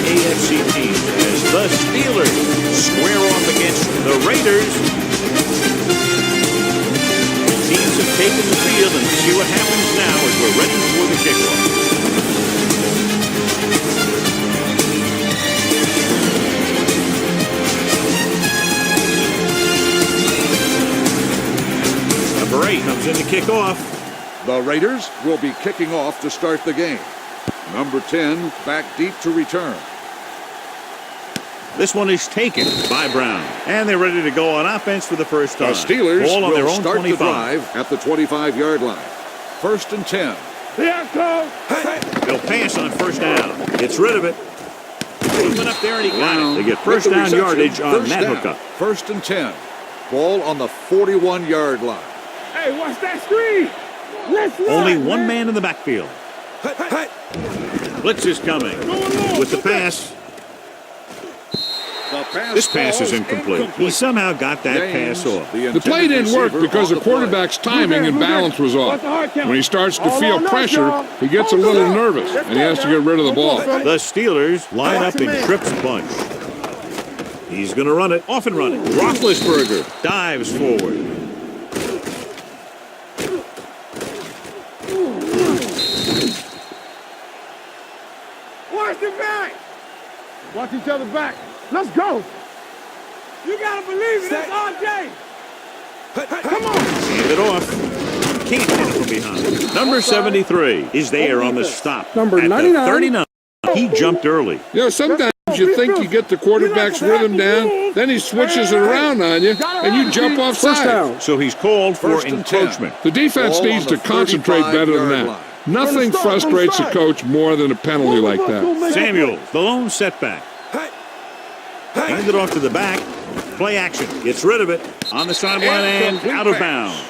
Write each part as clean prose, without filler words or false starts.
AFC teams as the Steelers square off against the Raiders. The teams have taken the field, and see what happens now as we're ready for the kickoff. Number 8 comes in to kick off. The Raiders will be kicking off to start the game. Number 10 back deep to return. This one is taken by Brown. And they're ready to go on offense for the first time. The Steelers Ball on their will own start 25. the drive at the 25-yard line. 1st and 10. They'll pass on first down. Gets rid of it. Movement up there and he got it. They get first down yardage on that hookup. 1st and 10. Ball on the 41-yard line. Hey, watch that screen. Let's run, Only one man in the backfield. Blitz is coming with the pass. This pass is inccomplete. He somehow got that pass off. The play didn't work because the quarterback's timing and balance was off. When he starts to feel pressure, he gets a little nervous, and he has to get rid of the ball. The Steelers line up in trips bunch. He's going to run it. Off and running. Roethlisberger dives forward. Watch the back. Watch each other back. Let's go. You got to believe it. That's RJ. Come on. Hand it off. Can't hit it from behind. Number 73 is there on the stop. Number at 99. the 39. He jumped early. You know, sometimes you think you get the quarterback's rhythm down, then he switches it around on you, and you jump offside. So he's called for 1st and encroachment. 10. The defense Ball needs on to the concentrate better than 35-yard that. line. Nothing frustrates a coach more than a penalty like that. Samuel, the lone setback. Hand it off to the back. Play action. Gets rid of it. On the sideline and out of bounds.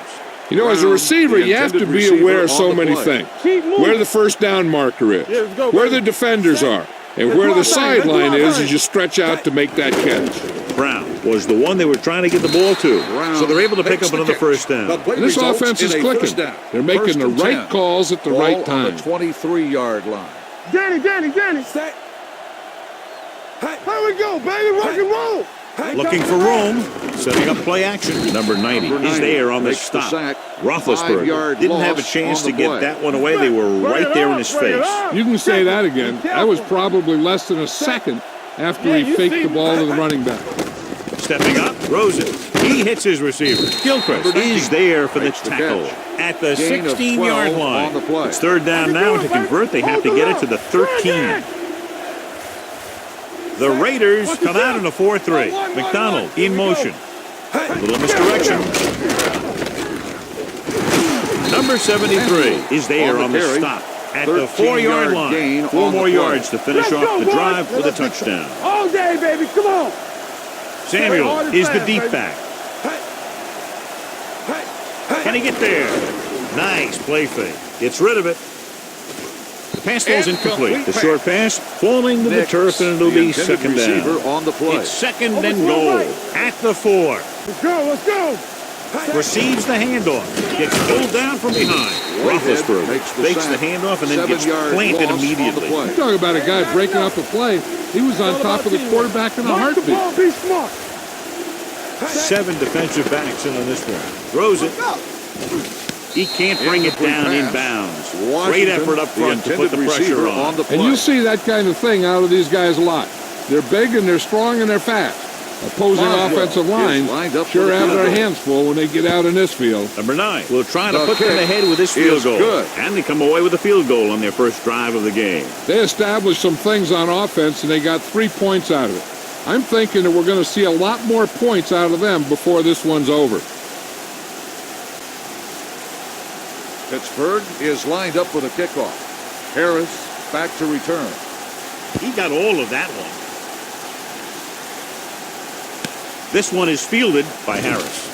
You know, as a receiver, you have to be aware of so many things. Where the first down marker is, where the defenders are, and where the sideline is as you stretch out to make that catch. Brown was the one they were trying to get the ball to. So they're able to pick up another first down. And this offense is clicking. They're making the right calls at the right time. On the 23-yard line. Danny. Here we go, baby. Rock and roll. Looking for room. Setting up play action. Number 90 is there on the makes the stop. sack. Roethlisberger 5-yard didn't have a loss chance on to the get play. that one away. They were right there in his face. You can say that again. That was probably less than a second after he faked the ball to the running back. Stepping up, throws it. He hits his receiver. Gilchrist is there for the tackle at the 16-yard line. It's third down now. To convert, they have to get it to the 13. The Raiders come out in a 4-3. McDonald in motion. A little misdirection. Number 73 is there on the stop at the 4-yard line. 4 more yards to finish off the drive with a touchdown. All day, baby. Come on. Samuel is the deep back. Can he get there? Nice play fake. Gets rid of it. The pass falls incomplete. The short pass falling to the turf, and it'll be second down. On the play. It's second and goal at the 4. Let's go. Receives the handoff. Gets pulled down from behind. Roethlisberger fakes the handoff and then gets planted immediately. You talk about a guy breaking up a play. He was on top of the quarterback in a heartbeat. Be smart. 7 defensive backs in on this one. Throws it. He can't bring it down in bounds. Great effort up front to put the pressure on. And you see that kind of thing out of these guys a lot. They're big and they're strong and they're fast. Opposing offensive lines sure have their hands full when they get out in this field. Number 9 will try to put them ahead with this field goal. And they come away with a field goal on their first drive of the game. They established some things on offense and they got 3 points out of it. I'm thinking that we're going to see a lot more points out of them before this one's over. Pittsburgh is lined up for the kickoff. Harris back to return. He got all of that one. This one is fielded by Harris.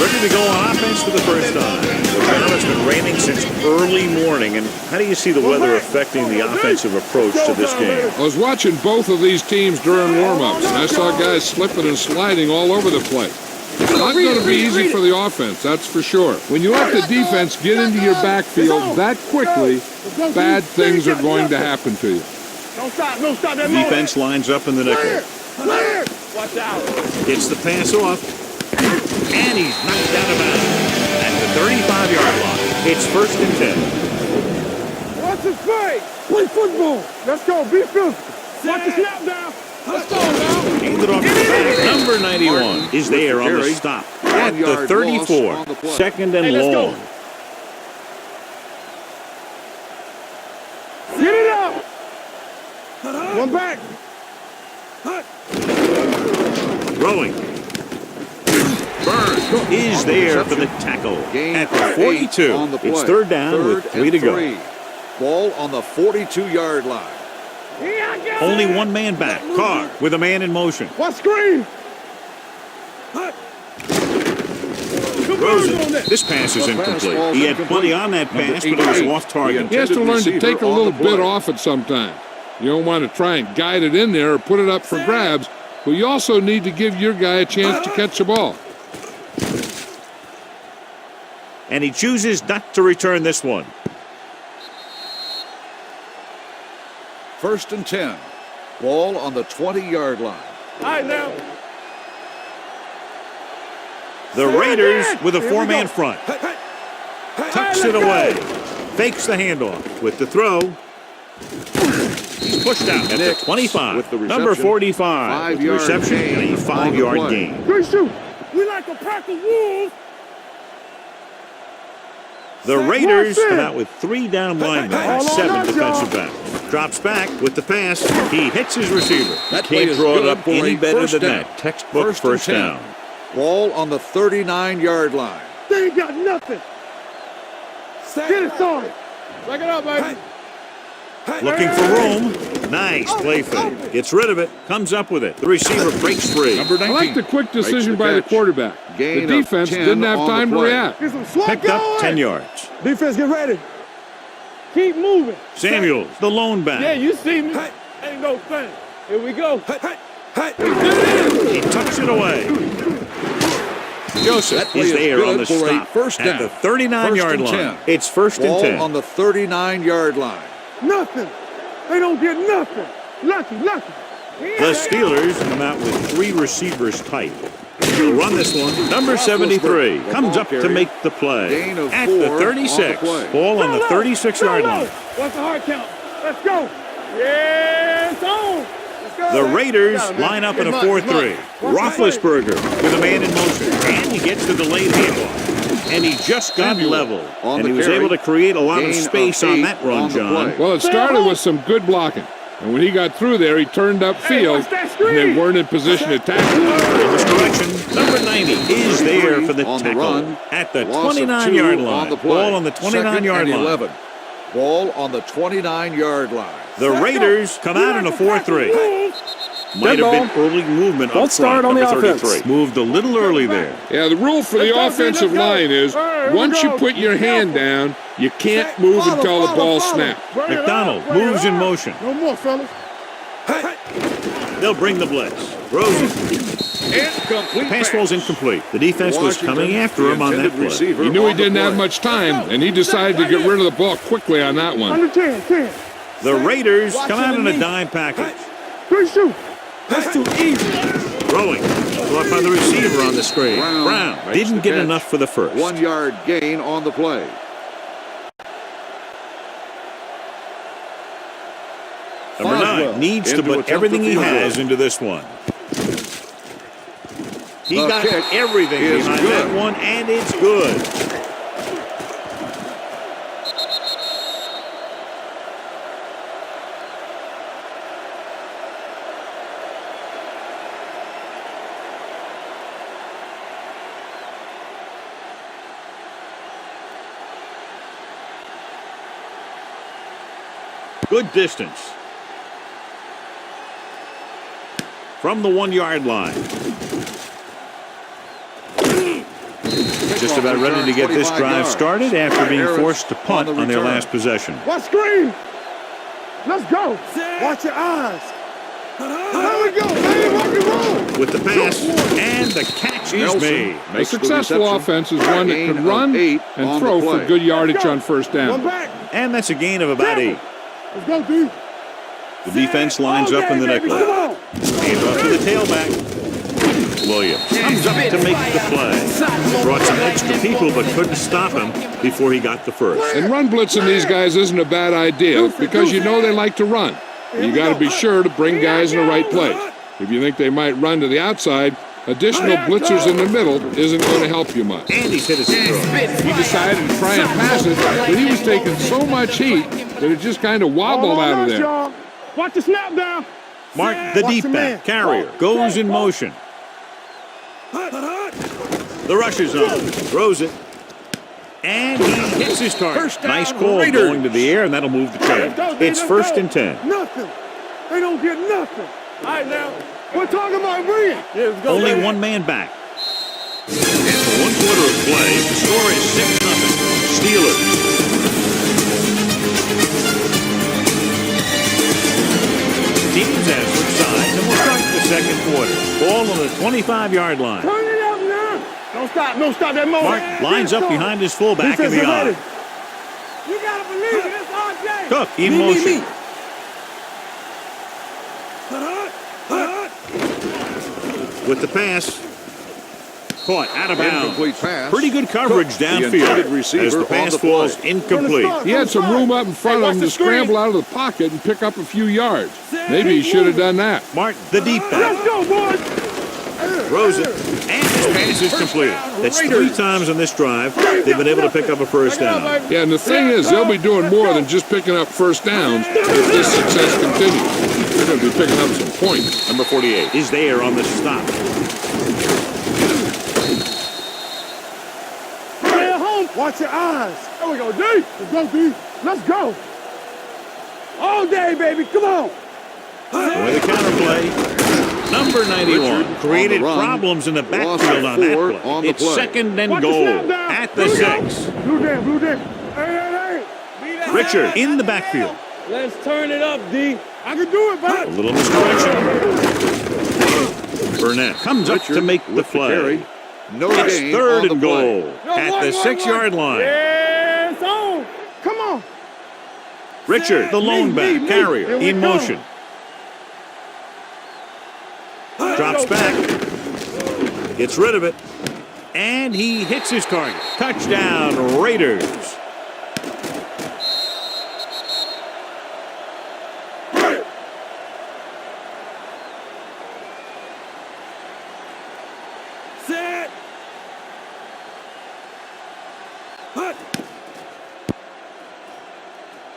Ready to go on offense for the first time. The weather has been raining since early morning. And how do you see the weather affecting the offensive approach to this game? I was watching both of these teams during warm-ups, and I saw guys slipping and sliding all over the place. It's not going to be easy for the offense, that's for sure. When you let the defense get into your backfield that quickly, bad things are going to happen to you. Don't stop that Defense lines up in the nickel. Clear! Watch out. Gets the pass off. And he's knocked out of bounds. At the 35-yard line, it's 1st and 10. Watch his play. Play football. Let's go. Be physical. Watch the snap down. Let's go now. Handed off to the back. Number 91 is there on the stop. At the 34. 2nd and long. Get it up. One back. Throwing. Burns is there for the tackle. At the 42. It's 3rd down with 3 to go. Ball on the 42-yard line. Only one man back. Carr with a man in motion. What screen? Rosen. This pass is incomplete. He had plenty on that pass, but it was off target. He has to learn to take a little bit off it sometimes. You don't want to try and guide it in there or put it up for grabs, but you also need to give your guy a chance to catch the ball. And he chooses not to return this one. 1st and 10. Ball on the 20-yard line. All right, now. The Raiders with a 4-man front. Tucks it away. Fakes the handoff with the throw. He's pushed out at the 25. With the Number 45 with the reception and a 5-yard gain. Good shoot. We like a pack of wolves. The Raiders come out with 3 down linemen and 7 defensive backs. Drops back with the pass. He hits his receiver. That can't draw it up any better than that. Textbook first down. Ball on the 39-yard line. They ain't got nothing. Get it started. Back it up, baby. Looking for room. Nice play fake. Gets rid of it. Comes up with it. The receiver breaks free. Number 19. I like the quick decision by the quarterback. The defense didn't have time to react. Picked up 10 yards. Defense, get ready. Keep moving. Samuels, the lone back. Yeah, you see me. Ain't no thing. Here we go. He tucks it away. Joseph is there on the stop. First down. At the 39-yard line. It's 1st and 10. Ball on the 39-yard line. Nothing. They don't get nothing. Lucky. The Steelers come out with 3 receivers tight. He'll run this one. Number 73 comes up to make the play. At the 36. Ball on the 36-yard line. What's the hard count? Let's go. Yeah, it's on. The Raiders line up in a 4-3. Roethlisberger with a man in motion. And he gets the delayed handoff. And he just got level. And he was able to create a lot of space on that run, John. Well, it started with some good blocking. And when he got through there, he turned upfield, and they weren't in position to tackle. In this direction, number 90 is there for the tackle. At the 29-yard line. Ball on the 29-yard line. 11. Ball on the 29-yard line. The Raiders come out in a 4-3. Might have been early movement up front. Number 33 moved a little early there. Yeah, the rule for the offensive line is once you put your hand down, you can't move until the ball snaps. McDonald moves in motion. No more, fellas. They'll bring the blitz. Rosen. Incomplete. Pass ball's incomplete. The defense was coming after him on that play. He knew he didn't have much time, and he decided to get rid of the ball quickly on that one. Under 10. The Raiders come out in a dime package. Good shoot. That's too easy. Throwing. Brought by the receiver on the screen. Brown didn't get enough for the first. 1-yard gain on the play. Number 9 needs to put everything he has into this one. He got everything behind that one, and it's good. Good distance. From the 1-yard line. Just about ready to get this drive started after being forced to punt on their last possession. What screen? Let's go. Watch your eyes. There we go, man. Rock and roll. With the pass, and the catch is made. A successful offense is one that can run and throw for good yardage on first down. One back. And that's a gain of about 8. Let's go, D. The defense lines up in the nickel. Hand off to the tailback. Williams comes up to make the play. Brought some extra people but couldn't stop him before he got the first. And run blitzing these guys isn't a bad idea because you know they like to run. You got to be sure to bring guys in the right place. If you think they might run to the outside, additional blitzers in the middle isn't going to help you much. And he's hit his throw. He decided to try and pass it, but he was taking so much heat that it just kind of wobbled out of there. Watch the snap down. Mark the deep back. Carrier goes in motion. The rush is on. Throws it. And he hits his target. Nice call going to the air, and that'll move the chain. It's 1st and 10. Nothing. They don't get nothing. All right, now. We're talking about brilliant. Only one man back. After 1 quarter of play, the score is 6-0. Steelers. Teams have switched sides, and we'll start the second quarter. Ball on the 25-yard line. Turn it up now. Don't stop that moment. Mark lines up behind his fullback and beyond. You got to believe it. It's RJ. Cook in motion. With the pass. Caught out of bounds. Incomplete pass. Pretty good coverage downfield as the pass falls incomplete. He had some room up in front of him to scramble out of the pocket and pick up a few yards. Maybe he should have done that. Mark the deep back. Let's go, boys. Throws it, and his pass is completed. That's 3 times on this drive they've been able to pick up a first down. Yeah, and the thing is, they'll be doing more than just picking up first downs if this success continues. They're going to be picking up some points. Number 48 is there on the stop. Stay at home. Watch your eyes. There we go, D. Let's go, D. Let's go. All day, baby. Come on. With a counterplay. Number 91 created problems in the backfield on that play. It's 2nd and goal at the 6. Blue damn. Hey. Richard in the backfield. Let's turn it up, D. I can do it, A buddy. little misdirection. Burnett comes up to make the play. No It's gain 3rd on the and play. goal at the 6-yard line. Yeah, it's on. Come on. Richard, the lone back, carrier, in motion. Drops back. Gets rid of it. And he hits his target. Touchdown, Raiders. Set.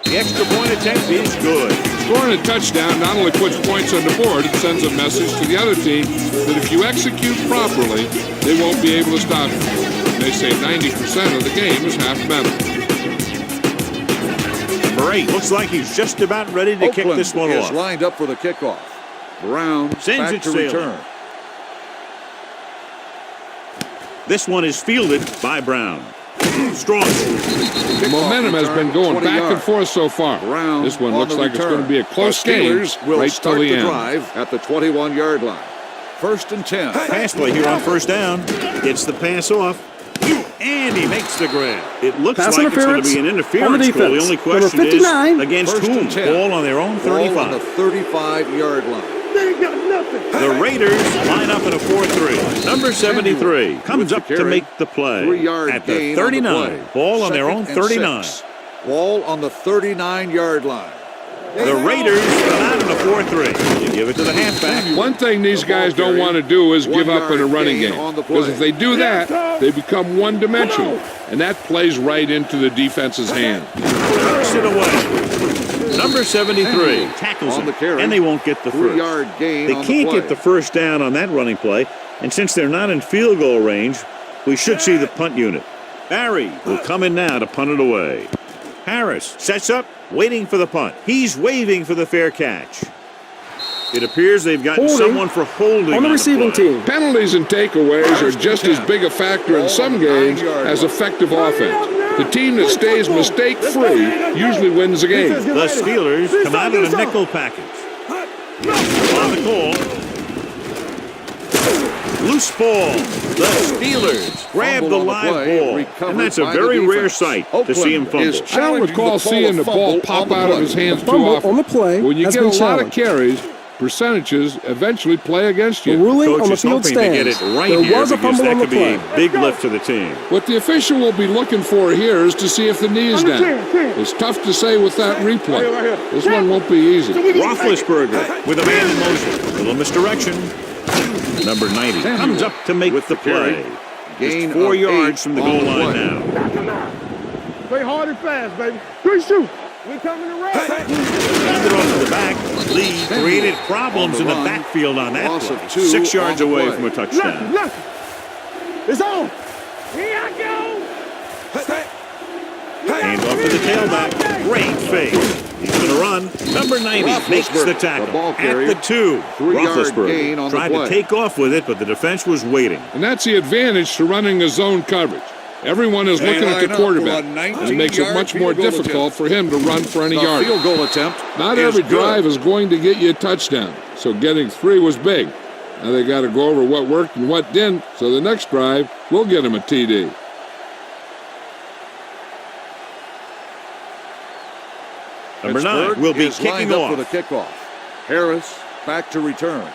The extra point attempt is good. Scoring a touchdown not only puts points on the board, it sends a message to the other team that if you execute properly, they won't be able to stop you. They say 90% of the game is half mental. Number 8 looks like he's just about ready to kick this one is off. lined up for the kickoff. Brown Sends back it to sailing. return. This one is fielded by Brown. Strong. The momentum has been going back and forth so far. Brown This one on looks the like it's return. going to be a close The game Steelers will right till start the the end. drive at the 21-yard line. 1st and 10. Pass play here on 1st down. Gets the pass off. And he makes the grab. It looks Pass like it's going to interference be an on the interference call. The defense. only Number question is 59. against 1st whom? and 10. Ball on their own Ball on the 35. 35-yard line. They ain't got nothing. The Raiders line up in a 4-3. Number 73 comes up to make the play 3-yard at the gain 39. on the play. Ball on their own 2nd and 39. 6. Ball on the 39-yard line. The Raiders come out in a 4-3. You give it to the halfback. One thing these guys don't want to do is give up in a running game. Because if they do that, they become one-dimensional. And that plays right into the defense's hand. Knocks it away. Number 73 tackles on the him, carry. and they won't get the first. 3-yard gain They on can't the play. get the first down on that running play, and since they're not in field goal range, we should see the punt unit. Barry will come in now to punt it away. Harris sets up, waiting for the punt. He's waving for the fair catch. It appears they've gotten Holding someone for holding on the receiving play. team. Penalties and takeaways are just as big a factor in some games as effective offense. The team that stays mistake-free usually wins the game. The Steelers come out in a nickel package. On the call. Loose ball. The Steelers grab the Fumble on the live play, ball. recovered And that's a by the very rare defense. sight to Oakland see him fumble. is I don't challenging recall the call seeing of the ball fumble pop on the out of play. his hands too Fumble often. on the play When you has get a been lot of challenged. carries, percentages eventually play against The you. ruling Coach on the is field hoping to get stands. it right There here was a because fumble that on the could be play. a big lift to the team. What the official will be looking for here is to see if the knee is down. It's tough to say with that replay. This one won't be easy. Roethlisberger with a man in motion. Little misdirection. Number 90 comes up to make with the carry. play. Gain Just 4 of yards 8 from the on goal the line play. now. Play hard and fast, baby. 3 shoot. We coming to red. Handed off to the back. Lee created problems in the run. backfield on that Loss play. of 2 6 yards on the away play. from a touchdown. Lucky. It's on. Here I go. Hand off to the tailback. Great fake. He's going to run. Number 90 makes the The tackle ball at carrier. the 2. 3-yard gain on the tried to play. take off with it, but the defense was waiting. And that's the advantage to running a zone coverage. Everyone is looking at the quarterback, and it makes it much more difficult for him to run for any The yard. field goal attempt. Not is every good. drive is going to get you a touchdown, so getting 3 was big. Now they got to go over what worked and what didn't, so the next drive will get him a TD. Number 9 Pittsburgh will be is kicking lined up off. for the kickoff. Harris back to return.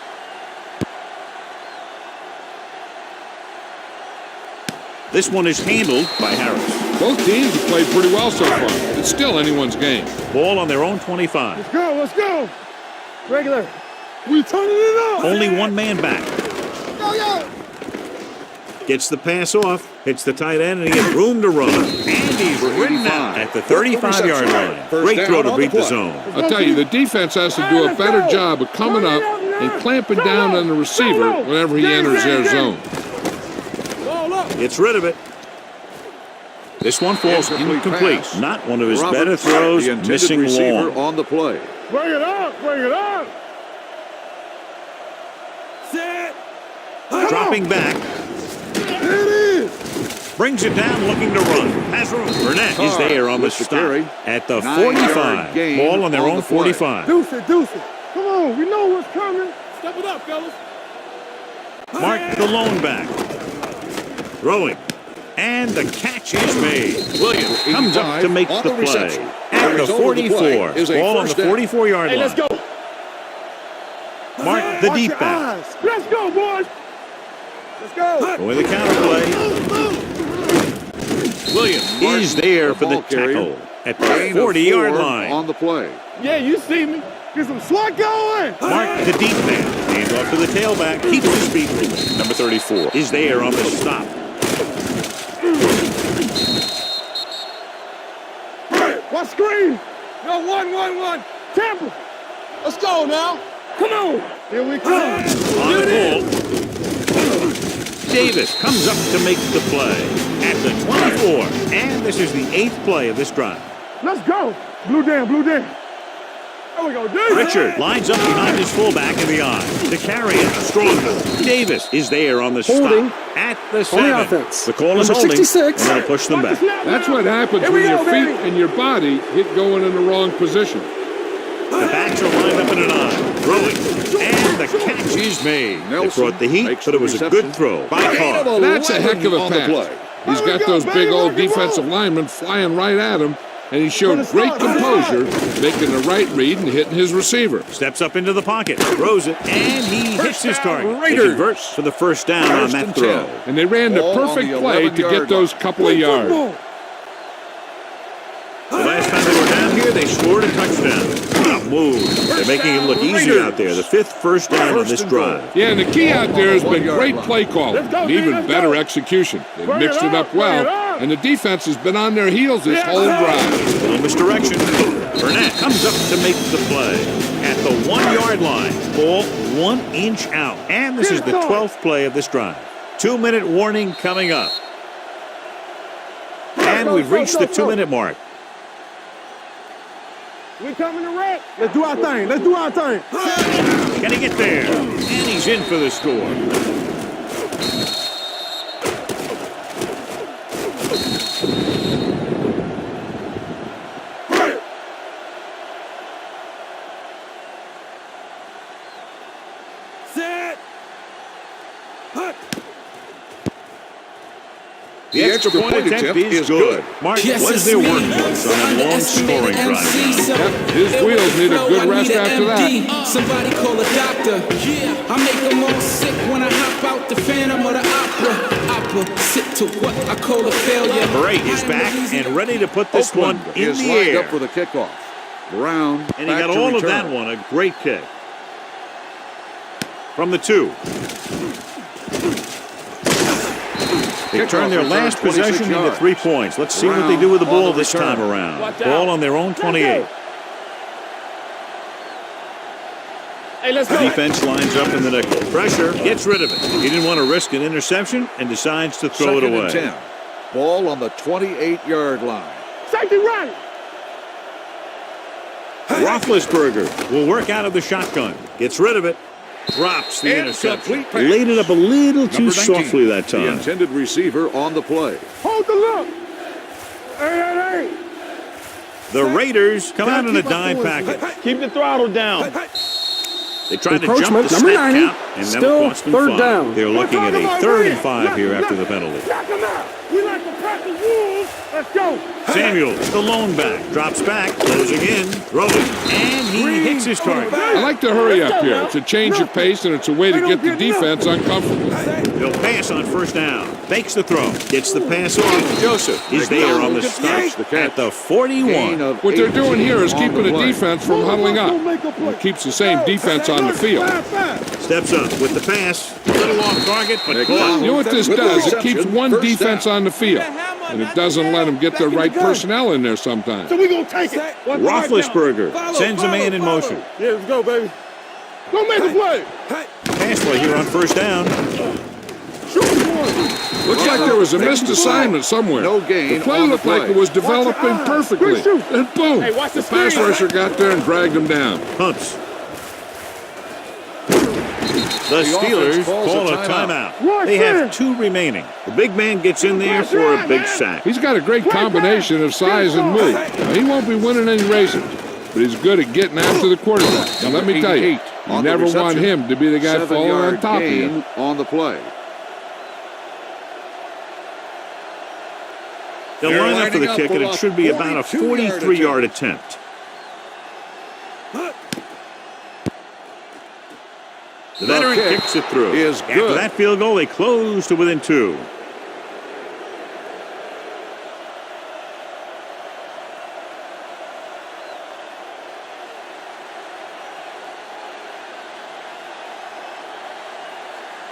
This one is handled by Harris. Both teams have played pretty well so far. It's still anyone's game. Ball on their own 25. Let's go. Let's go. Regular. We turning it up. Only one man back. Yo, yo. Gets the pass off, hits the tight end, and he has room to run. And he's ridden out at the 35-yard line. Great throw to beat the zone. I'll tell you, the defense has to do a better job of coming up and clamping down on the receiver whenever he enters their zone. Gets rid of it. This one falls incomplete. pass. Not one of his Roberts, better throws, the intended missing receiver long. on the play. Bring it up. Bring it up. Dropping back. There it is. Brings it down, looking to run. Has room. Burnett is there on the with the stop. carry. At the 9-yard 45. gain Ball on their on own the play. 45. Deuce it. Deuce it. Come on. We know what's coming. Step it up, fellas. Mark the lone back. Throwing. And the catch is made. Williams comes up to make on the the play. reception. At The the result of the play 44. is a Ball on the first down. 44-yard line. Hey, let's go. Mark the Watch deep your back. eyes. Let's go, boys. Let's go. Going the counter play. Williams is there for the ball carrier. tackle. At the Gain of 40-yard 4 line. on the play. Yeah, you see me. Get some swat going. Mark the deep man. Hands off to the tailback. Keeps his feet moving. Number 34 is there on the stop. What screen? No, one. Tampa. Let's go now. Come on. Here we come. On the ball. Davis comes up to make the play. At the 24. And this is the 8th play of this drive. Let's go. Blue down. There we go, dude. Richard lines up behind his fullback in the eye. To carry it. Stronghold. Davis is there on the Holding. stop. At the On 7. the offense. The call is Number holding. 66. And they'll push them back. That's what happens Here we when your go, feet baby. and your body get going in the wrong position. The backs are lined up in an eye. Throwing. And the catch is made. It Nelson brought the heat, makes but it was a the good reception. throw by Carr. That's a heck of a on the pass. play. He's There we got go, those baby, big old rock and roll. defensive linemen flying right at him, and he showed great composure, making the right read and hitting his receiver. Steps up into the pocket, throws it, and he hits his target. He Raiders. converts for the first down on First that and throw. 10. And they ran the Ball on perfect the play to 11-yard get those line. couple of yards. The last time they were down here, they scored a touchdown. Good move. They're making it look easy out there. The 5th first down on this drive. Yeah, and the key out there has been 1-yard great line. play calling Let's go, and Dean, even let's better go. execution. They've Bring mixed it it up up, bring well, it up. and the defense has been on their heels this Yeah, whole go. drive. Little misdirection. Burnett comes up to make the play. At the 1-yard line, ball 1 inch out. And this is the 12th play of this drive. 2-minute warning coming up. And we've reached the 2-minute mark. We coming to red. Let's do our thing. Can he get there? And he's in for the score. Set. The extra point attempt is good. Mark, what is their workhorse on a long scoring drive? Yep, his wheels need a good rest after that. Somebody call a doctor. I make them all sick when I hop out the Phantom or the Opera. Sit to what I call a failure. Bray is back and ready to put this Oakland one in is the lined air. up for the kickoff. Brown And he got all of that one. A great kick. From the 2. They turn their last possession into 3 points. Let's see what they do with the ball this time around. Ball on their own 28. Hey, let's The go. defense lines up in the nickel. Pressure, gets rid of it. He didn't want to risk an interception and decides to throw it Second away. and 10. Ball on the 28-yard line. Safety right. Roethlisberger will work out of the shotgun. Gets rid of it. Drops the interception. Incomplete pass. Laid it up a little too Number 19, softly that The time. intended receiver on the play. Hold the look. Hey. The Raiders come out in a dime package. Keep the throttle down. They tried to Encroachment, jump the number snap 90, count, and that still cost them third 5. down. They're looking at a 3rd and 5 here after the penalty. Knock him out. We like to practice rules. Let's go. Samuels, the lone back, drops back, closing in, throwing, and he hits his target. I like to hurry up here. It's a change of pace, and it's a way to get the defense uncomfortable. He'll pass on 1st down. Fakes the throw. Gets the pass off. Joseph is there on the start at the 41. What they're doing here is keeping the defense from huddling up. It keeps the same defense on the field. Steps up with the pass. A little off target, but caught. You know what this does? It keeps one defense on the field, and it doesn't let them get the right personnel in there sometimes. So we gonna take it. Roethlisberger sends a man in motion. Yeah, let's go, baby. Go make the play. Pass play here on 1st down. Looks like there was a missed assignment somewhere. No gain The play on the looked like play. it was developing perfectly. And boom, Hey, watch the the pass screen. rusher got there and dragged him down. Punts. The Steelers call a timeout. They have 2 remaining. The big man gets in there for a big sack. He's got a great combination of size and move. Now, he won't be winning any races, but he's good at getting after the quarterback. And let me tell you, you On the never want reception. him to be the guy falling on 7-yard top of you. gain on the play. They'll They're line up for the lining up kick, and for it should be a about a 42-yard 43-yard attempt. The veteran kick kicks it through. is After good. that field goal, they close to within 2.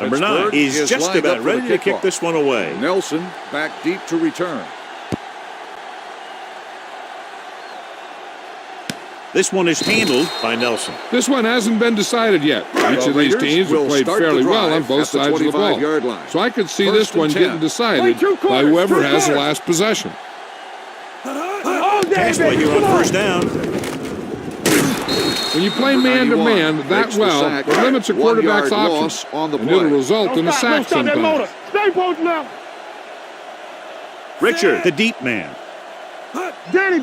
Number 9 Pittsburgh is is just lined about up for ready the to kick kickoff. this one away. Nelson back deep to return. This one is handled by Nelson. This one hasn't been decided yet. Each The of these Raiders teams have will played start the fairly well on drive both at the sides of the ball. 25-yard line. So I could see First this and one 10. getting decided Two by quarters, whoever two has the quarters. last possession. Oh, Pass play here on 1st down. When you play man-to-man that Makes the well, sack. it limits a 1 quarterback's yard options, loss on the and it'll play. result in a sack Don't stop that motor. sometimes. Stay posted up. Richard, the deep man. Danny.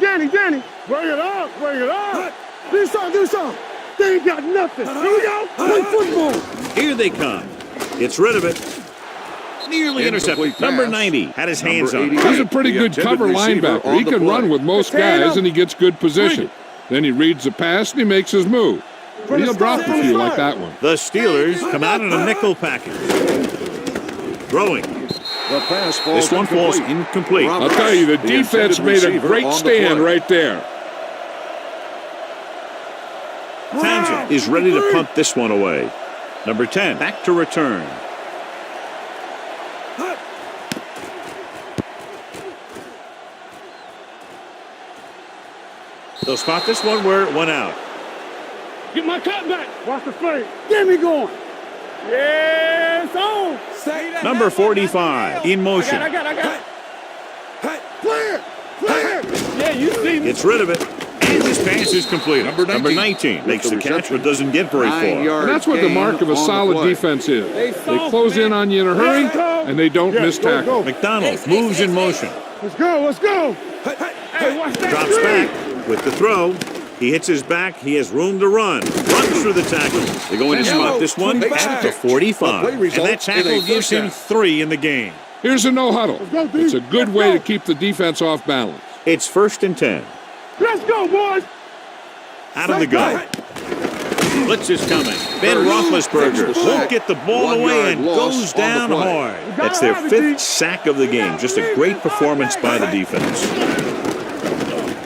Bring it up. Do something. They ain't got nothing. Here we go. Play football. Here they come. Gets rid of it. Nearly Incomplete intercepted. Number pass. 90 had his hands Number on it. 88. He's a pretty The good intended cover receiver linebacker. on He the can play. run with most guys, and he gets good position. Then he reads the pass, and he makes his move. But he'll drop a few like that one. The Steelers come out in a nickel package. Throwing. The pass falls This one falls incomplete. I'll tell you, the The defense intended made a receiver great on the stand play. right there. Townsend is ready to punt this one away. Number 10 back to return. They'll spot this one where it went out. Get my cut back. Watch the play. Get me going. Yes, on. Number 45 in motion. I got it. Clear. Yeah, you see me. Gets rid of it. And his pass is completed. Number 19 makes the with the catch reception. but doesn't get very 9 far. yard And that's what the gain mark of a on the solid play. defense is. They close in on you in a hurry, and they don't miss tackle. McDonald moves in motion. Let's go. Hey, watch that Drops screen. back with the throw. He hits his back. He has room to run. Runs through the tackle. They're going to spot this one at the 45. And that tackle gives him 3 in the game. Here's a no-huddle. It's a good way to keep the defense off balance. It's 1st and 10. Let's go, boys. Out of the gun. Blitz is coming. Ben Roethlisberger won't get the ball away and goes down hard. That's their 5th sack of the game. Just a great performance by the defense.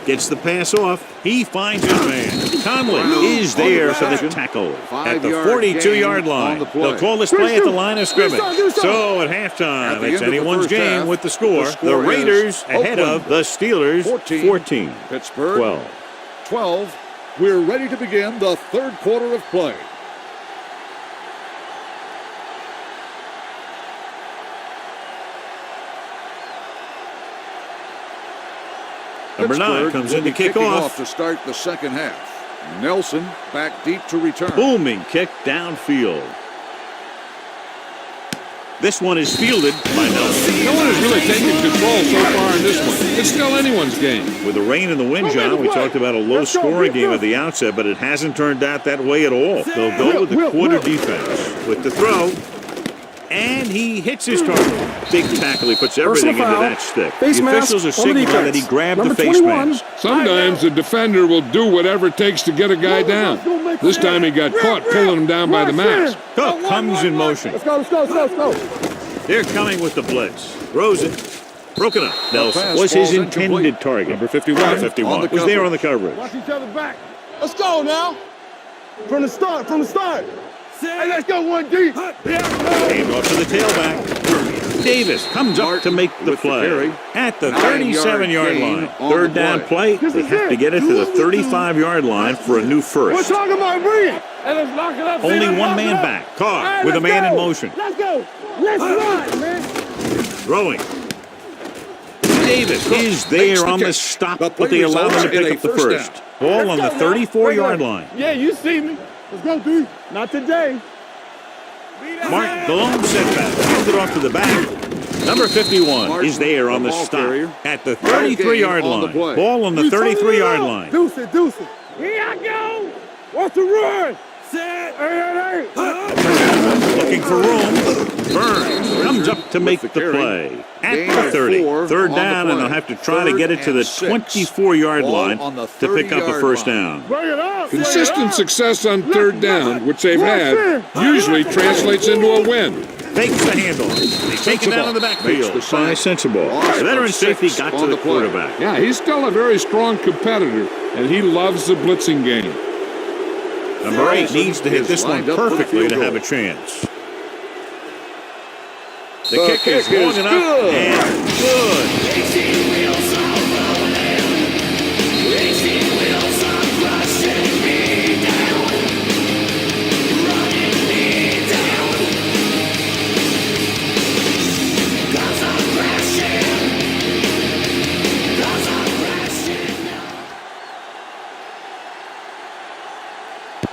Gets the pass off. He finds his man. Conley is there for the tackle at the 42-yard line. They'll call this play at the line of scrimmage. So at halftime, it's anyone's game with the score. The Raiders ahead of the Steelers 14. Pittsburgh 12. We're ready to begin the 3rd quarter of play. Number 9 comes in to kick off to start the 2nd half. Nelson back deep to return. Booming kick downfield. This one is fielded by Nelson. No one has really taken control so far in this one. It's still anyone's game. With the rain and the wind, John, we talked about a low-scoring game at the outset, but it hasn't turned out that way at all. They'll go with the quarter defense. With the throw, and he hits his target. Big tackle. He puts everything into that stick. The officials are signaling that he grabbed the face mask. Sometimes the defender will do whatever it takes to get a guy down. This time he got caught pulling him down by the mask. Cook comes in motion. Let's go. They're coming with the blitz. Throws it. Broken up. Nelson was his intended target. Number 51. 51 was there on the coverage. Watch each other back. Let's go now. From the start. Hey, let's go 1 deep. Hand off to the tailback. Davis comes up to make the play at the 37-yard line. 3rd down play. They have to get it to the 35-yard line for a new We're first. talking about bringing. Hey, let's lock it up. Only one man back. Carr with a man in motion. Let's go. Let's run, man. Throwing. Davis is there on the stop, but they allow him to pick up the first. Ball on the 34-yard line. Yeah, you see me. Let's go, D. Not today. Martin, the lone setback. Hands it off to the back. Number 51 is there on the stop at the 33-yard line. Ball on the 33-yard line. Deuce it. Here I go. What's the run? Set. Hey. Looking for room. Burns comes up to make the play at the 30. 3rd down, and they'll have to try to get it to the 24-yard line to pick up a first down. Bring it up. Consistent success on 3rd down, which they've had, usually translates into a win. Fakes the handoff. They take it down in the backfield. By Sensible. The veteran safety got to the quarterback. Yeah, he's still a very strong competitor, and he loves the blitzing game. Number 8 needs to hit this one perfectly to have a chance. The kick is long enough and good.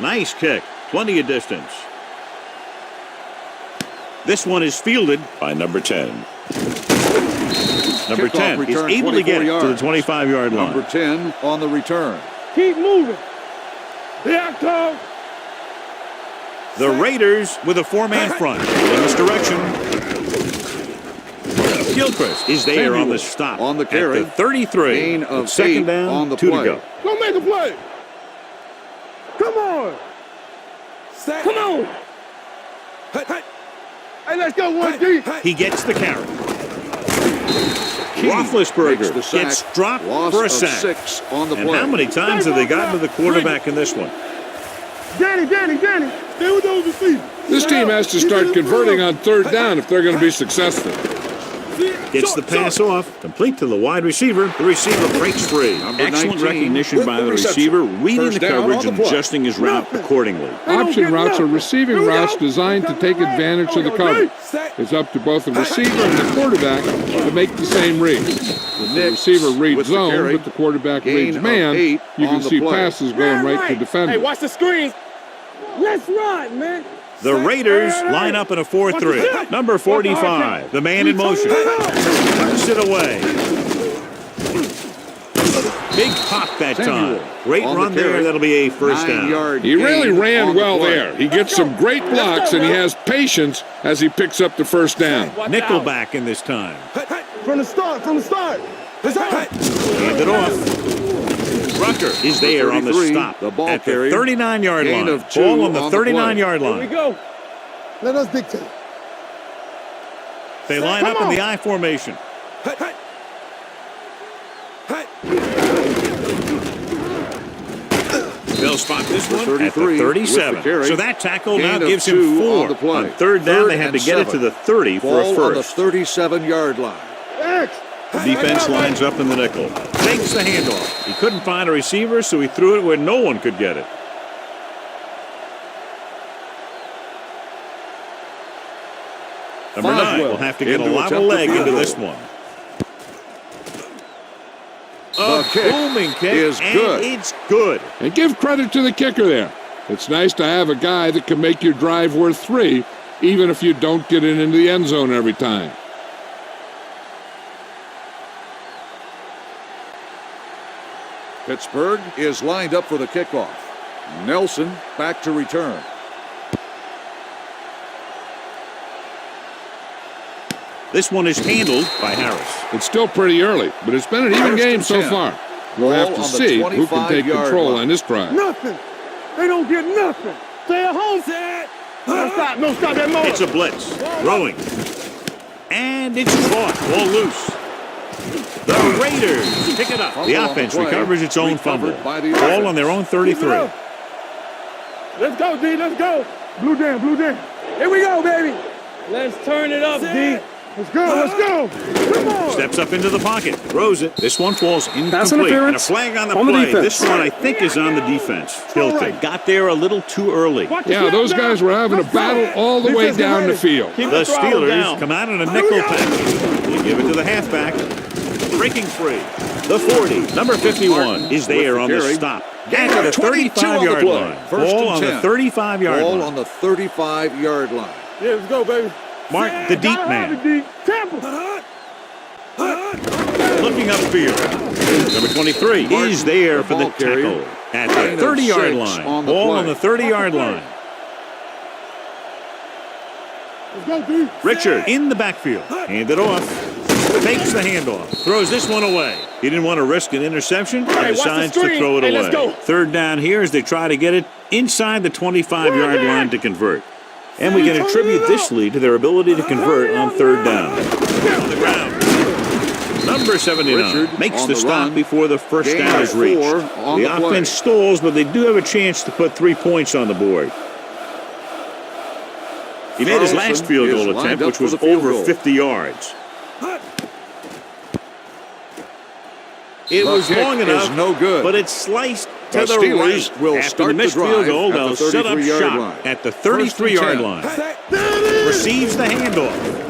Nice kick. Plenty of distance. This one is fielded by number 10. Number 10 is able to get it to the 25-yard line. Number 10 on the return. Keep moving. Here I come. The Raiders with a 4-man front in this direction. Gilchrist is there on the stop on the carry. at the 33. Gain of 2nd down, on the 2 play. to go. Go make a play. Come on. Come on. Hey, let's go 1 deep. He gets the carry. Roethlisberger gets dropped for a sack. 6 on the And play. how many times have they gotten to the quarterback in this one? Danny. Stay with those receivers. This team has to start converting on 3rd down if they're going to be successful. Gets the pass off, complete to the wide receiver. The receiver breaks free. Excellent 19 recognition by the receiver, reading the coverage and adjusting his route accordingly. Option routes are receiving routes designed to take advantage of the cover. It's up to both the receiver and the quarterback to make the same read. If the receiver reads zone, but the quarterback reads man, you can see passes going right to Hey, defenders. watch the screen. Let's run, man. The Raiders line up in a 4-3. Number 45, the man in motion. Turns it away. Big pop that Samuel time. Great on the run there. carry. That'll be a first down. 9-yard He really gain ran on the well play. there. He gets some great blocks, and he has patience as he picks up the first down. Nickelback in this time. From the start, from the start. Hand it off. Rucker is there on the 33, stop the ball at the carrier. 39-yard Gain line. of 2 Ball on the on the play. 39-yard Here we line. go. Let us dictate. They line up in the I formation. They'll spot this one at the 33 37. with the carry. So that tackle now Gain of gives him 2 4. on the play. On third down, they had Third to get and it to 7. the 30 for a Ball on the first. 37-yard line. X. Defense lines up in the nickel. Takes the handoff. He couldn't find a receiver, so he threw it where no one could get it. Number 9 will have to get a into lot of attempt leg the field into goal. this one. The kick Booming kick, is and good. it's good. And give credit to the kicker there. It's nice to have a guy that can make your drive worth 3, even if you don't get it into the end zone every time. Pittsburgh is lined up for the kickoff. Nelson back to return. This one is handled by Harris. It's still pretty early, but it's been an even First game and so 10. far. We'll have Ball to on the see who can take 25-yard control line. on this drive. Nothing. They don't get nothing. Stay at home. No stop. No stop that motor. It's a blitz. Throwing. And it's caught. Ball loose. The Raiders pick it up. Fumble The on the offense play. recovers its own fumble. Recovered by the Ball offense. on their own 33. Let's go, D. Let's go. Blue down, blue down. Here we go, baby. Let's turn it up, D. Let's go, let's go. Come on. Steps up into the pocket. Throws it. This one falls incomplete. interference And a flag on the on the play. defense. This one, I think, is on the defense. Hilton got there a little too early. Watch the Yeah, snap those now. guys were having a Let's go. battle all the way Defense, get down the ready. field. Keep The the throttle Steelers down. come out in a nickel package. They give it to the halfback. Breaking free. The 40. Number 51 is there on the carry. stop. Gain At the of 22 on the 35-yard play. line. First Ball and on 10. the 35-yard Ball line. on the 35-yard line. Yeah, let's go, baby. Mark the deep Gotta have man. it, D. Temple. Looking upfield. Number 23 is there the for the ball carrier. tackle. At Gain the of 30-yard 6 line. on the Ball play. on the 30-yard line. Let's go, D. Richard in the backfield. Hand it off. Takes the handoff. Throws this one away. He didn't want to risk an interception and watch the decides to screen. throw it Hey, away. let's go. Third down here as they try to get it inside the 25-yard line to convert. And we can attribute this lead to their ability to convert on third down. On the ground. Number 79 Richard makes on the the stop run. before the first Gain down of is reached. 4 on The the play. offense stalls, but they do have a chance to put 3 points on the board. He made his last Carlson field is goal lined attempt, up which for was the field over goal. 50 yards. It The was kick long is enough, no good. but it sliced to The the Steelers right. will After start the the missed field drive goal, at the they'll set up 33-yard shop line. at the First and 33-yard 10. line. Receives the handoff.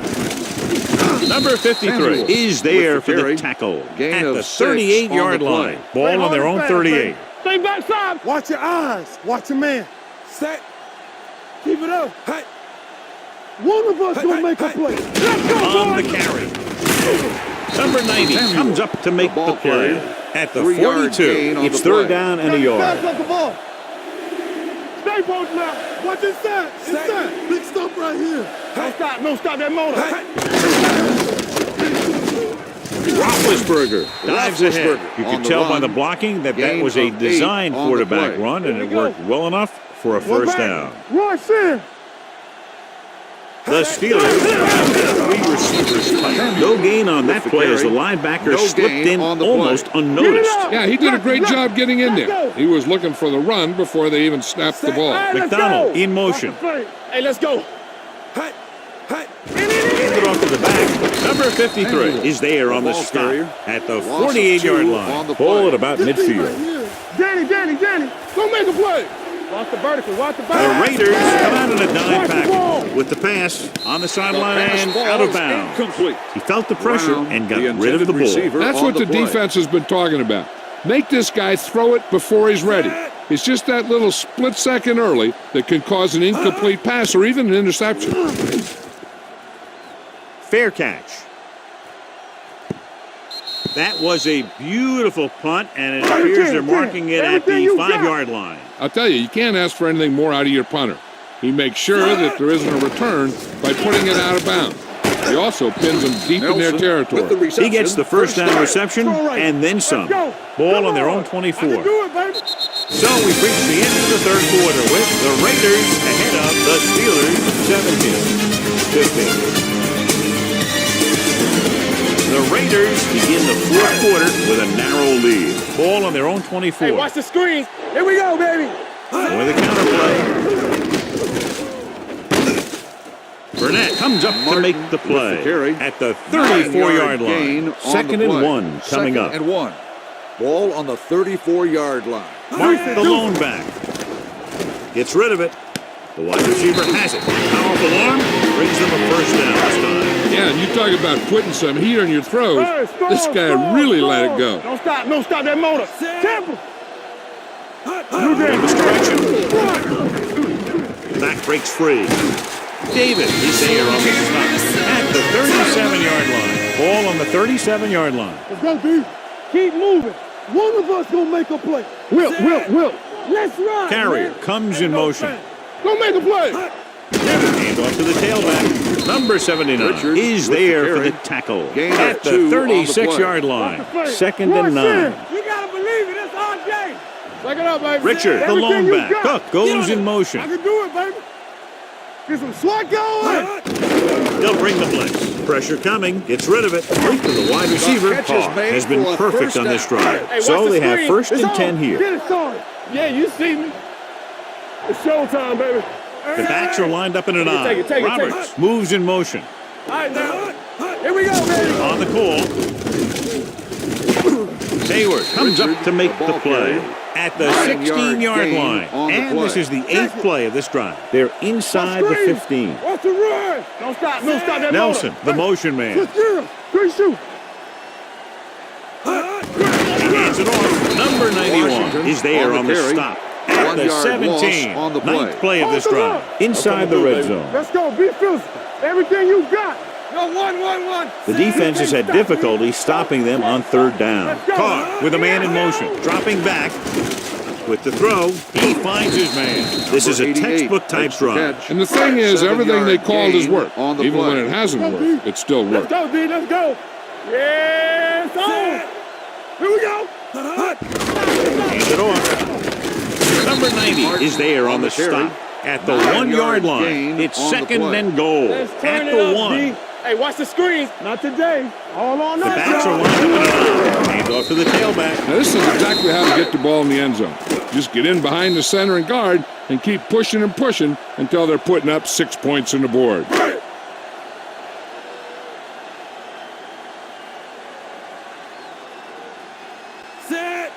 Number 53 Samuel is there with the for the carry. tackle Gain at of the 6 38-yard on the play. line. Ball on their own 38. Stay backside. Watch your eyes. Watch your man. Set. Keep it up. Hey. One of us gonna make a play. Let's go, On the boys. carry. Number 90 Samuel, comes up to make the ball the play. carrier. At the 3-yard 42, gain on it's the third play. down and a Pass yard. up the ball. Stay both now. Watch this side. This side. Big stop right here. Don't stop. No stop that motor. Roethlisberger dives ahead. You on could the tell by run. the blocking that Gain was a of 8 design on the quarterback play. run, and Here it we go. worked well enough for a first down. Royce in. The Steelers have 3 receivers tight. No gain on that play as the linebacker No slipped gain in on the almost play. unnoticed. Yeah, he did a great job getting in there. He was looking for the run before they even snapped the ball. Hey, let's McDonald go. in motion. Watch the play. Hey, let's go. Hand it off to the back. Number 53 is there on the ball stop carrier. at the Loss of 48-yard 2 line. on the Ball play. at about midfield. Danny, go make a play. Watch the vertical, watch the The back. Raiders come out in a dime Watch the ball. package with the pass on the sideline pass and falls out of bounds. incomplete. He felt the pressure Brown, and got the rid of the intended ball. receiver. That's on what the play. defense has been talking about. Make this guy throw it before he's ready. It's just that little split second early that can cause an incomplete pass or even an interception. Fair catch. That was a beautiful punt, and it appears they're marking it at the 5-yard line. I'll tell you, you can't ask for anything more out of your punter. He makes sure that there isn't a return by putting it out of bounds. He also pins them deep in their territory. He gets the first down reception and then some. Ball on their own 24. So we've reached the end of the third quarter with the Raiders ahead of the Steelers 17-15. The Raiders begin the fourth quarter with a narrow lead. Ball on their own 24. Hey, watch the screen. Here we go, baby. With a counterplay. Burnett comes up to make the play at the 34-yard line. Second and 1 coming up. Second and 1. Ball on the 34-yard line. Mark the lone back. Gets rid of it. The wide receiver has it. Powerful arm brings them a first down this time. Yeah, and you talk about putting some heat on your throws. This guy really let it go. Don't stop that motor. Temple. Distraction. Back breaks free. David is there on the stop at the 37-yard line. Ball on the 37-yard line. Let's go, D. Keep moving. One of us gonna make a play. Will. Let's run. Carrier man. comes in motion. Go make a play. Hand off to the tailback. Number 79 Richard is with there the for the carry. tackle Gain at of the 2 on the 36-yard line. Second and 9. You gotta believe it. It's RJ. Take it up, baby. Richard, the Everything lone you back. got. Cook goes in I motion. can do it, baby. Get some SWAT going. They'll bring the blitz. Pressure coming. Gets rid of it. Right to the wide receiver. Catch is Hawk made has been for a perfect first on this down. drive. Hey, So watch the they have screen. first It's and on. 10 here. Get it started. Yeah, you see me. It's showtime, baby. The backs are lined up in an eye. Take it. Roberts moves in motion. All right, now. Here we go, baby. On the call. Hayward comes up to make the play at the 16-yard line. And this is the 8th play of this drive. They're inside the 15. What's the run? Don't stop that Nelson, motor. the motion man. Let's get him. 3 shoot. He hands it off. Number 91 Washington is there on on the the carry. stop. At 1 the yard 17. loss on the play. 9th play of this drive. Inside the red zone. Let's go. Be physical. Everything you got. No, one. The defense has had difficulty stopping them on third down. Carr with a man in motion. Dropping back. With the throw, he finds his man. This is a textbook type drive. And the thing is, everything they called has worked. on the Even play. when it hasn't worked, it still Let's worked. go, D. Let's go. Yes, on. Here we go. Hands it off. Number 90 is there on the stop. At the 1 yard line. gain It's on the second play. and goal. Let's turn At it the up, 1. D. Hey, watch the screen. Not today. All on The that. backs are lined up in an eye. Hands off to the tailback. Now, this is exactly how to get the ball in the end zone. Just get in behind the center and guard and keep pushing and pushing until they're putting up 6 points on the board. Set.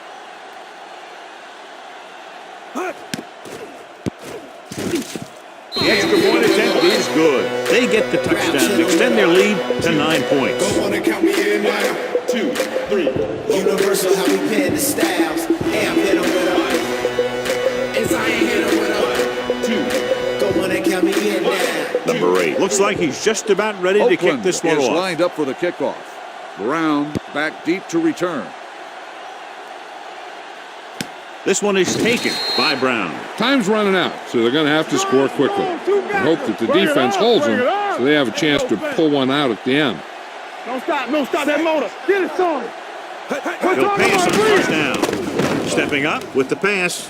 The extra point attempt is good. They get the touchdown and extend their lead to 9 points. Go on and count me in now. 2, 3. Universal, how we pin the styles. Amp hit 'em with a. As I ain't hit 'em with a. 2. Go on and count me in now. Number 8. Looks like he's just about ready to kick Oakland this one is off. lined up for the kickoff. Brown back deep to return. This one is taken by Brown. Time's running out, so they're going to have to score quickly. And hope that the defense holds them so they have a chance to pull one out at the end. Don't stop that motor. Get it started. He'll pass on first down. Stepping up with the pass.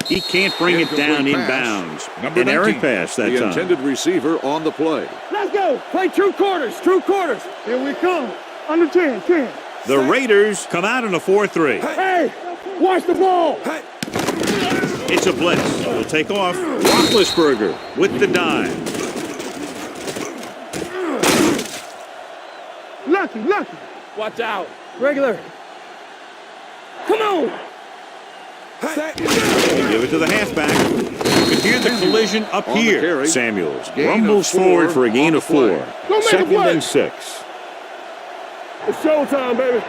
He can't bring it down inbounds. Number An errant 19, pass that the time. intended receiver on the play. Let's go. Play true quarters. Here we come. Under 10. The Raiders come out in a 4-3. Hey, watch the ball. It's a blitz. We'll take off. Roethlisberger with the dive. Lucky. Watch out. Regular. Come on. They give it to the halfback. You can hear the collision up On the here. carry. Samuels Gain of rumbles 4 forward for a gain on of the play. 4. Don't make a Second play. and 6. It's showtime, baby.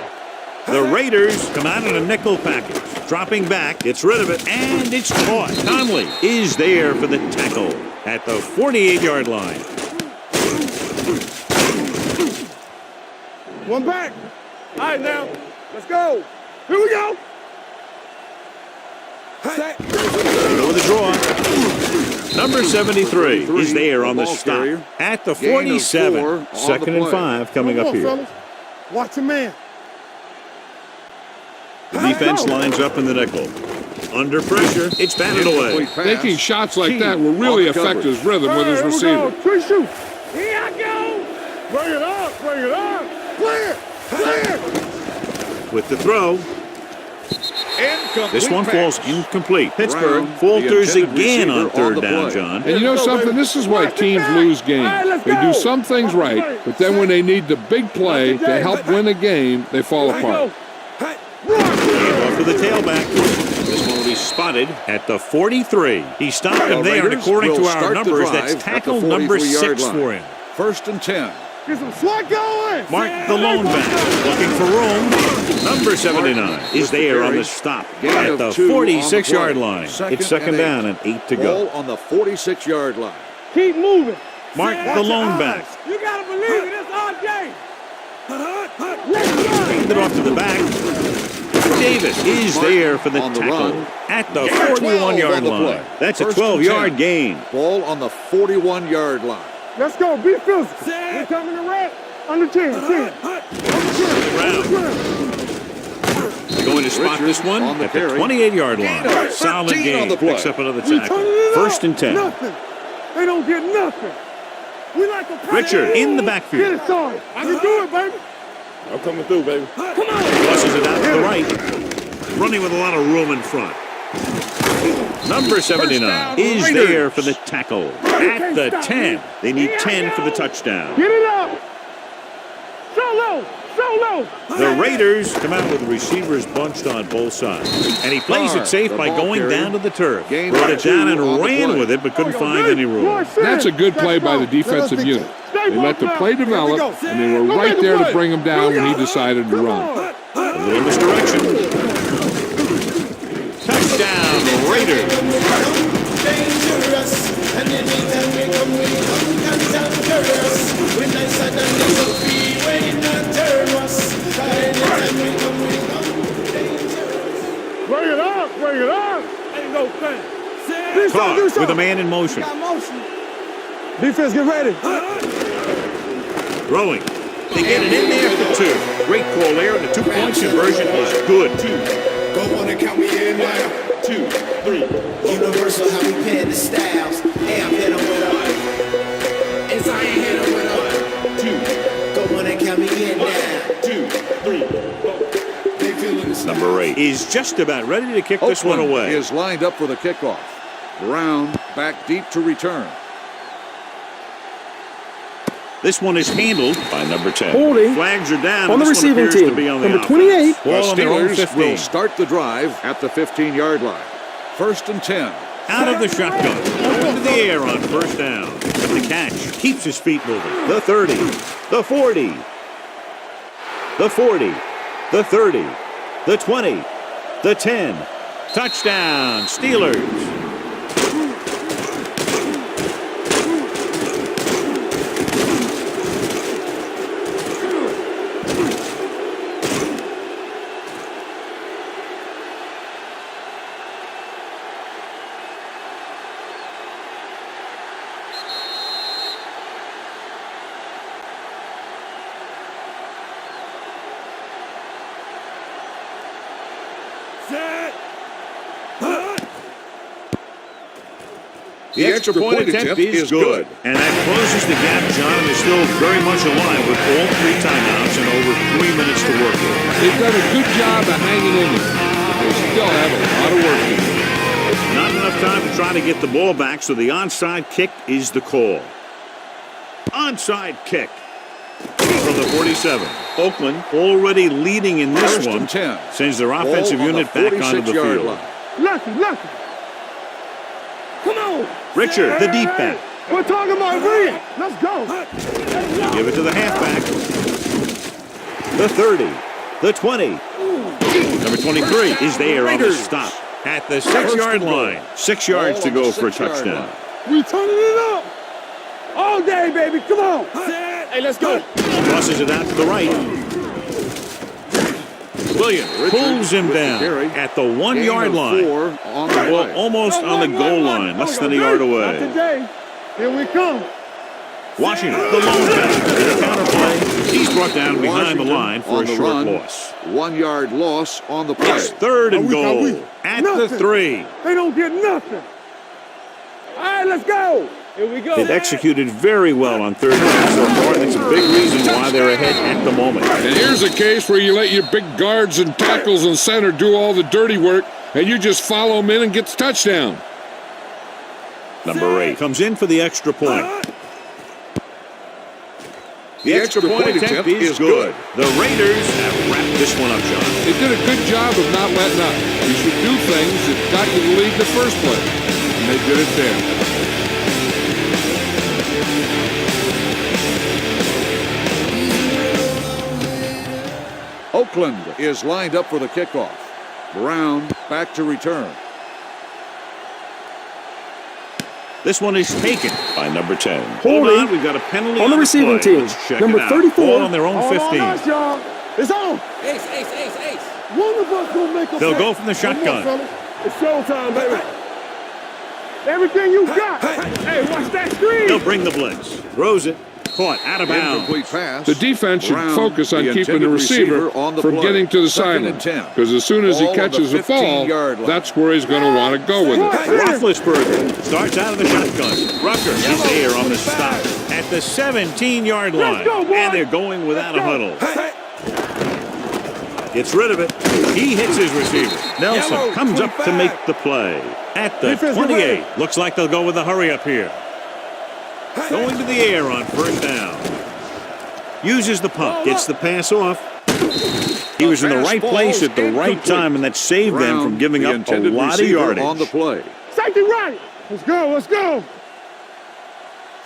The Raiders come out in a nickel package. Dropping back, gets rid of it, and it's caught. Conley is there for the tackle at the 48-yard line. One back. All right, now. Let's go. Here we go. Set. Over the draw. Number 73 is there on the stop. At the 47. Second and 5 coming up here. Fellas. Watch a man. The defense lines up in the nickel. Under pressure, it's batted away. Taking shots like that will really affect his rhythm with his receiver. Three shoot. Here I go. Bring it up. Bring it up. Clear. Clear. With the throw. Incomplete This one pass. falls incomplete. Pittsburgh Brown, falters the intended again on receiver on third the down, play. John. And you know something? This is why teams lose games. They do some things right, but then when they need the big play to help win a game, they fall apart. Off to the tailback. This one will be spotted at the 43. He stopped him there, and according to our numbers, that's tackle number 6 for him. 1st and 10. Get some swat going. Mark the lone back, looking for room. Number 79 is there on the stop at the 46-yard line. It's second down and 8 to go. Ball on the 46-yard line. Keep moving. Mark the lone back. You gotta believe it. It's all day. Hand it off to the back. Davis is there for the on the tackle run. at the Gain of 12 on 41-yard the line. play. That's a 1st and 12-yard 10. gain. Ball on the 41-yard line. Let's go. Be physical. We're coming to red. Under 10. 10. Going to spot this one on the at the carry. 28-yard Gain line. of Solid 13 on gain. the play. Picks up another We tackle. turning it 1st up. and 10. Nothing. They don't get nothing. We like to play. Richard in the Get backfield. it started. I can do it, baby. I'm coming through, baby. Come on. Flushes it out to the right. Running with a lot of room in front. Number 79 is Raiders. there for the tackle at the 10. They need 10 for the touchdown. Get it up. So low. So low. The Raiders come out with receivers bunched on both sides. And he plays it safe the by ball going carrier. down to the turf. Gain Brought by it down 2 and on the ran play. with it, but couldn't find any room. That's a good play by the defensive unit. They let the play develop, and they were right there to bring him down when he decided to run. A little misdirection. Touchdown, Raiders. Dangerous. And anytime we come cantankerous. We're nicer than the freeway, not terrorists. Anytime we come dangerous. Bring it up. Bring it up. Ain't no thing. Caught with a man in motion. Defense, get ready. Throwing. They get it in there for 2. Great call there, and the 2-point conversion is good. Go on and count me in now. 2, 3. Universal, how we pen the styles. Hey, I'm hitting with a. And I ain't hitting with a. 2, Go on and count me in now. 2, 3, 4. They feeling the style. Number 8 is just about ready to kick this one Oakland away. is lined up for the kickoff. Brown back deep to return. This one is handled by number 10. Holding Flags are down. on and the this one receiving appears to team. be on the Number offense. 28. The Ball on their own Steelers 15. will start the drive at the 15-yard line. 1st and 10. Out of the shotgun. Up into the air on 1st down. The catch keeps his feet moving. The 30. The 40. The 40. The 30. The 20. The 10. Touchdown, Steelers. The extra point attempt is good. And that closes the gap, John, and is still very much alive with all 3 timeouts and over 3 minutes to work with. They've done a good job of hanging in there, but they still have a lot of work to do. Not enough time to try to get the ball back, so the onside kick is the call. Onside kick from the 47. Oakland already leading in this 1st one. and 10. Sends their Ball offensive on unit the back onto the 46-yard field. line. Lucky. Come on. Richard, the deep back. We're talking about read. Let's go. Give it to the halfback. The 30. The 20. Number 23 is there on the stop at the 6-yard line. 6 yards to go for a touchdown. We turning it up. All day, baby. Come on. Hey, let's go. Crosses it out to the right. Williams pulls him down at the 1 yard line. 4 on the Well, play. almost on the goal line, less than a yard Not away. today. Here we come. Washington, the lone back, with a counterplay. He's brought down behind the Washington line for on a the short run. loss. 1 yard loss on the play. It's third and Are we- goal at the Nothing. 3. They don't get nothing. All right, let's go. Here we go. They've executed very well on third down so far. That's a big reason why they're ahead at the moment. And here's a case where you let your big guards and tackles and center do all the dirty work, and you just follow them in and get the touchdown. Number 8 comes in for the extra point. The extra point attempt is good. The Raiders have wrapped this one up, John. They did a good job of not letting up. You should do things that got you the lead in the first place, and they did it there. Oakland is lined up for the kickoff. Brown back to return. This one is taken by number 10. Holding Hold on, we've got a penalty on the receiving play. team. Let's check Number it out. 34. Ball on their own All 15. on us, y'all. It's on. Ace, ace, ace, ace. One of us gonna make a They'll play. go from the shotgun. Come on, fellas. It's showtime, baby. Everything you got. Hey, watch that screen. They'll bring the blitz. Throws it. Caught out of bounds. Incomplete pass. The defense should Brown, focus on the keeping intended the receiver on the from play. getting to the 2nd sideline. and 10. Because as soon as he Ball on the catches the fall, 15-yard line. that's where he's going to want to go with it. Roethlisberger starts out of the shotgun. Rucker is there on the stop at the 17-yard line. Let's go, boys. And they're going without a huddle. Gets rid of it. He hits his receiver. Nelson comes up to make the play. At the 28. Looks like they'll go with a hurry up here. Going to the air on first down. Uses the pump. Gets the pass off. He was in the right place at the right time, and that saved them from giving up a lot of yardage. On the play. Safety right. Let's go. Let's go.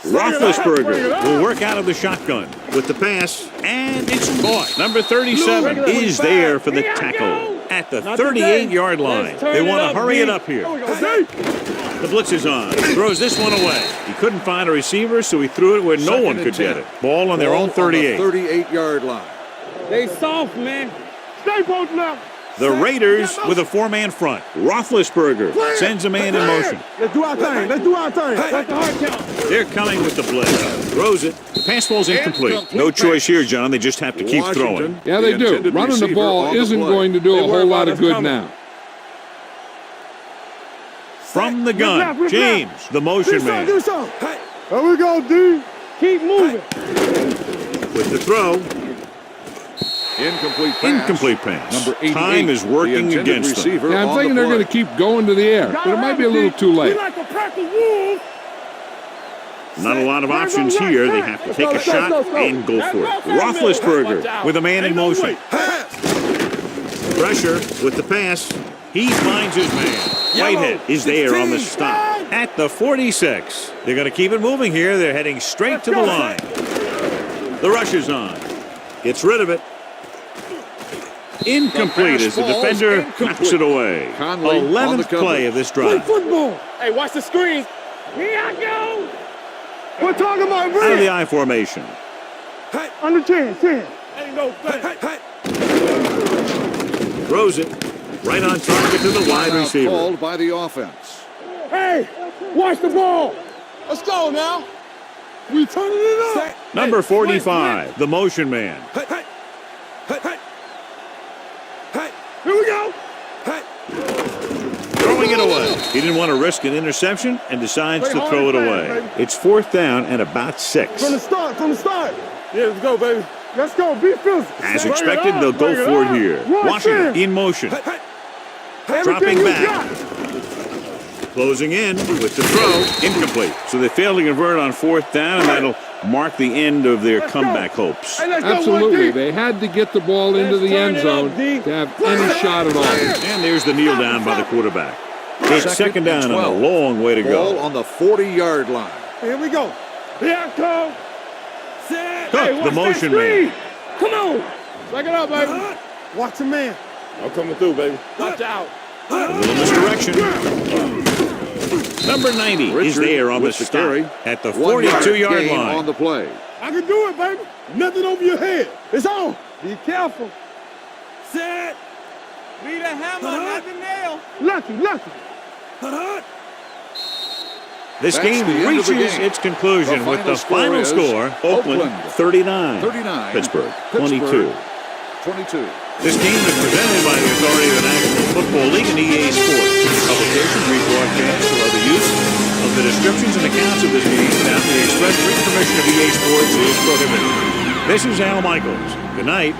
Roethlisberger will work out of the shotgun with the pass, and it's caught. Number 37 is there for the tackle at the 38-yard line. They want to hurry it up here. The blitz is on. Throws this one away. He couldn't find a receiver, so he threw it where no one could get it. Ball on their own 38. 38-yard line. They soft, man. Stay both now. The Raiders with a 4-man front. Roethlisberger sends a man in motion. Let's do our thing. Let's do our thing. Let the heart count. They're coming with the blitz. Throws it. The pass ball's incomplete. No choice here, John. They just have to keep throwing. Yeah, they do. intended Running the receiver ball on the isn't play. going to do a whole lot of good coming. now. From the gun, James, the motion man. Do something. There we go, D. Keep moving. With the throw, Incomplete pass. incomplete pass. Number 88, Time is working the intended against them. receiver Yeah, I'm on thinking the they're play. going to keep going to the air, but it might be a little too We late. like a pack of wolves. Not a lot of options here. They have to take a shot and go for it. Roethlisberger with a man in motion. Pressure with the pass. He finds his man. Whitehead is there on the stop at the 46. They're going to keep it moving here. They're heading straight to the line. The rush is on. Gets rid of it. Incomplete as the defender knocks it away. Conley on the 11th cover. play of this Play drive. football. Hey, watch the screen. Here I go. We're talking about Out of the red. I formation. Under 10. Ain't no play. Throws it. Right on target to the wide Timeout receiver. called by the offense. Hey, watch the ball. Let's go now. We turning it up. Number 45, the motion man. Here we go. Throwing it away. He didn't want to risk an interception and decides to throw it away. It's 4th down and about 6. From the start. Yeah, let's go, baby. Let's go. Be physical. As expected, they'll go for it here. Washington in motion. Dropping back. Closing in with the throw. Incomplete. So they failed to convert on 4th down, and that'll mark the end of their comeback hopes. Hey, let's go, Absolutely. 1D. They had to get the ball into the end zone to have any shot at all. And there's the kneel down by the quarterback. It's 2nd down and a 12. long way to Ball go. on the 40-yard line. Here we go. Here I come. Cook, the motion man. Come on. Back it up, baby. Watch the man. I'm coming through, baby. Watch out. A little misdirection. Number 90 is Richard there on the with the stop carry. at the 1 yard 42-yard gain line. on the play. I can do it, baby. Nothing over your head. It's on. Be careful. Set. Be the hammer, not the nail. Lucky. This That's game the end of the reaches game. its conclusion The with the final final score score, is Oakland Oakland 39, 39, Pittsburgh Pittsburgh 22. 22. This game is presented by the authority of the National Football League and EA Sports. Publication, rebroadcast, or other use of the descriptions and accounts of this game without the express written permission of EA Sports is prohibited. This is Al Michaels. Good night.